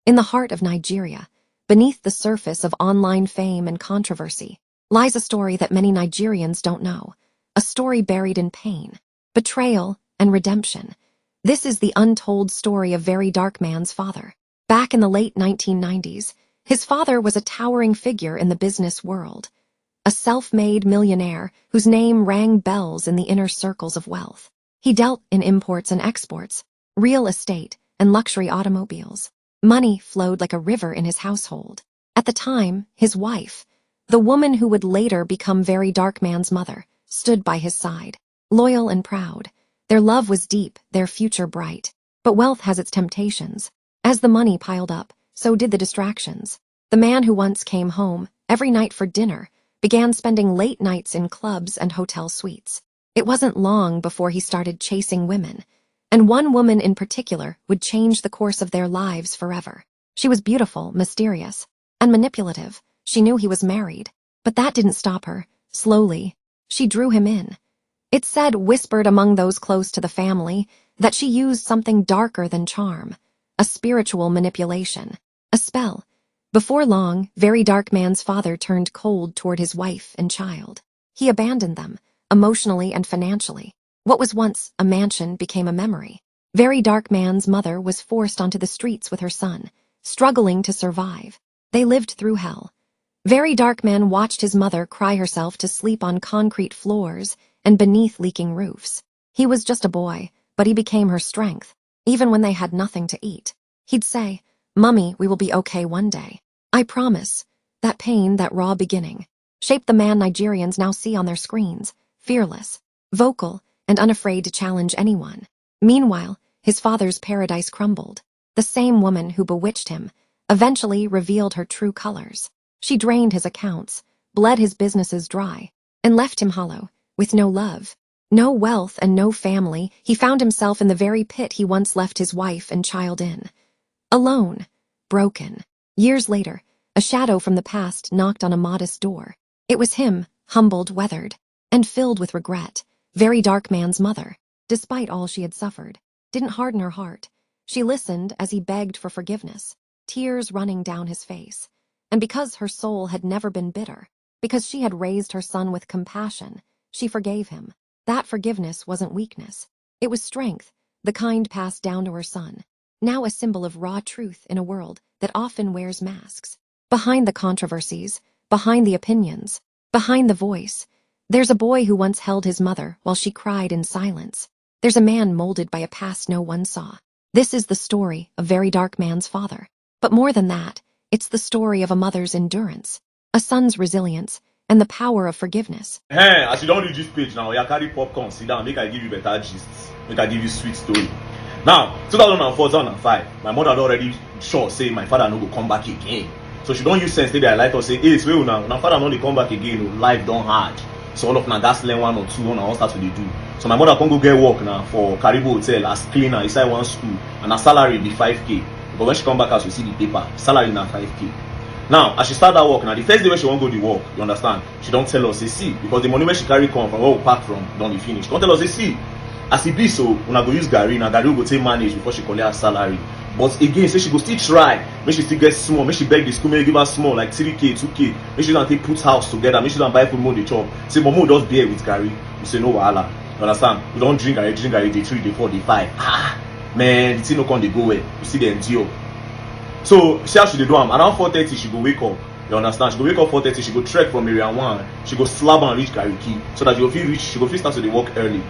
In the heart of Nigeria, beneath the surface of online fame and controversy, lies a story that many Nigerians don't know, a story buried in pain, betrayal, and redemption. This is the untold story of VeryDarkMan's father. Back in the late 1990s, his father was a towering figure in the business world, a self-made millionaire whose name rang bells in the inner circles of wealth. He dealt in imports and exports, real estate, and luxury automobiles. Money flowed like a river in his household. At the time, his wife, the woman who would later become VeryDarkMan's mother, stood by his side, loyal and proud. Their love was deep, their future bright. But wealth has its temptations. As the money piled up, so did the distractions. The man who once came home every night for dinner began spending late nights in clubs and hotel suites. It wasn't long before he started chasing women, and one woman in particular would change the course of their lives forever. She was beautiful, mysterious, and manipulative. She knew he was married, but that didn't stop her. Slowly, she drew him in. It said, whispered among those close to the family, that she used something darker than charm, a spiritual manipulation, a spell. Before long, VeryDarkMan's father turned cold toward his wife and child. He abandoned them, emotionally and financially. What was once a mansion became a memory. VeryDarkMan's mother was forced onto the streets with her son, struggling to survive. They lived through hell. VeryDarkMan watched his mother cry herself to sleep on concrete floors and beneath leaking roofs. He was just a boy, but he became her strength. Even when they had nothing to eat, he'd say, "Mummy, we will be okay one day. I promise." That pain, that raw beginning, shaped the man Nigerians now see on their screens, fearless, vocal, and unafraid to challenge anyone. Meanwhile, his father's paradise crumbled. The same woman who bewitched him eventually revealed her true colors. She drained his accounts, bled his businesses dry, and left him hollow, with no love, no wealth, and no family. He found himself in the very pit he once left his wife and child in. Alone, broken. Years later, a shadow from the past knocked on a modest door. It was him, humbled, weathered, and filled with regret. VeryDarkMan's mother, despite all she had suffered, didn't harden her heart. She listened as he begged for forgiveness, tears running down his face. And because her soul had never been bitter, because she had raised her son with compassion, she forgave him. That forgiveness wasn't weakness. It was strength, the kind passed down to her son, now a symbol of raw truth in a world that often wears masks. Behind the controversies, behind the opinions, behind the voice, there's a boy who once held his mother while she cried in silence. There's a man molded by a past no one saw. This is the story of VeryDarkMan's father. But more than that, it's the story of a mother's endurance, a son's resilience, and the power of forgiveness. Hey, as you don't read this page now, you carry popcorn, sit down, make I give you better gist, make I give you sweet story. Now, 2004, 2005, my mother had already sure say my father no go come back again. So she don't use sense to be like to say, hey, it's way now father no dey come back again, life don't hard. So all of na gas learn one or two on all start to do. So my mother can go get work now for Caribou Hotel as cleaner inside one school, and her salary be 5K. But when she come back, as we see the paper, salary now 5K. Now, as she start that work, now the first day when she won't go to work, you understand? She don't tell us, see, because the money when she carry come from where we pack from, don't be finished. Don't tell us, see, as it be so, when I go use Gary, now Gary will go take manage before she collect her salary. But again, say she go still try, make she still get small, make she beg the school, make give her small, like 3K, 2K, make she don't take put house together, make she don't buy food more the chop. Say, Momo just bear with Gary. You say, no wahala. You understand? You don't drink Gary, day 3, day 4, day 5. Ah, man, the thing no come, they go where. You see the endure. So, see how she do am. Around 4:30, she go wake up. You understand? She go wake up 4:30, she go trek from area 1. She go slab and reach Gariki. So that she go feel start to the work early.